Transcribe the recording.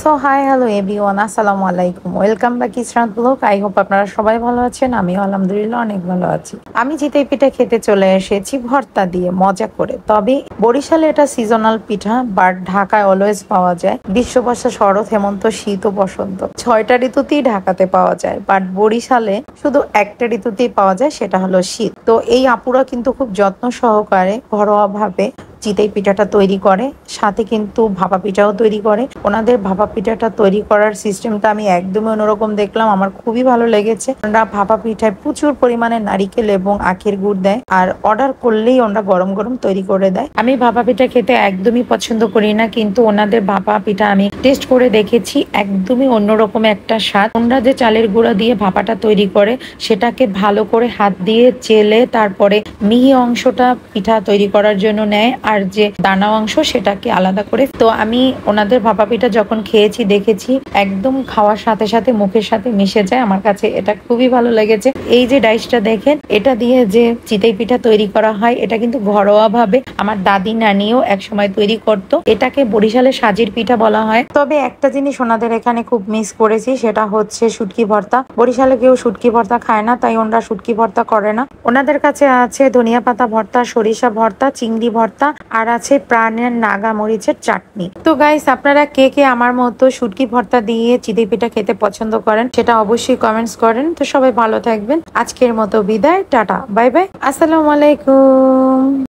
So hi hello everyone, আসসালামু আলাইকুম, welcome back Israt blog. I hope আপনারা সবাই ভালো আছেন। আমিও আলহামদুলিল্লাহ অনেক ভালো আছি। আমি চিতই পিঠা খেতে চলে এসেছি ভর্তা দিয়ে মজা করে। তবে বরিশালে এটা সিজনাল পিঠা, বাট ঢাকায় অলওয়েজ পাওয়া যায়। গ্রীষ্মবর্ষা, শরৎ, হেমন্ত, শীত ও বসন্ত 6টা ঋতুতেই ঢাকাতে পাওয়া যায়, বাট বরিশালে শুধু একটা ঋতুতেই পাওয়া যায়, সেটা হলো শীত। তো এই আপুরা কিন্তু খুব যত্ন সহকারে ঘরোয়া ভাবে চিতই পিঠাটা তৈরি করে, সাথে কিন্তু ভাপা পিঠাও তৈরি করে। ওনাদের ভাপা পিঠাটা তৈরি করার সিস্টেমটা আমি একদমই অন্যরকম দেখলাম, আমার খুবই ভালো লেগেছে। ওনারা ভাপা পিঠায় প্রচুর পরিমাণে নারিকেল এবং আখের গুড় দেয়, আর অর্ডার করলেই ওনারা গরম গরম তৈরি করে দেয়। আমি ভাপা পিঠা খেতে একদমই পছন্দ করি না, কিন্তু ওনাদের ভাপা পিঠা আমি টেস্ট করে দেখেছি, একদমই অন্যরকম একটা স্বাদ। ওনারা যে চালের গুঁড়া দিয়ে ভাপাটা তৈরি করে, সেটাকে ভালো করে হাত দিয়ে চেলে তারপরে মিহি অংশটা পিঠা তৈরি করার জন্য নেয়, আর যে দানা অংশ সেটাকে আলাদা করে। তো আমি ওনাদের ভাপা পিঠা যখন খেয়েছি দেখেছি, একদম খাওয়ার সাথে সাথে মুখের সাথে মিশে যায়। আমার কাছে এটা খুবই ভালো লেগেছে। এই যে ডাইসটা দেখেন, এটা দিয়ে যে চিতই পিঠা তৈরি করা হয়, এটা কিন্তু ঘরোয়া ভাবে আমার দাদি নানিও একসময় তৈরি করতো। এটাকে বরিশালের সাজির পিঠা বলা হয়। তবে একটা জিনিস ওনাদের এখানে খুব মিস করেছি, সেটা হচ্ছে শুটকি ভর্তা। বরিশালে কেউ শুটকি ভর্তা খায় না, তাই ওনারা শুটকি ভর্তা করে না। ওনাদের কাছে আছে ধনিয়া পাতা ভর্তা, সরিষা ভর্তা, চিংড়ি ভর্তা, আর আছে প্রাণের নাগা মরিচের চাটনি। তো গাইস, আপনারা কে কে আমার মতো শুটকি ভর্তা দিয়ে চিতই পিঠা খেতে পছন্দ করেন, সেটা অবশ্যই কমেন্টস করেন। তো সবাই ভালো থাকবেন। আজকের মতো বিদায়, টাটা, বাই বাই, আসসালামু আলাইকুম।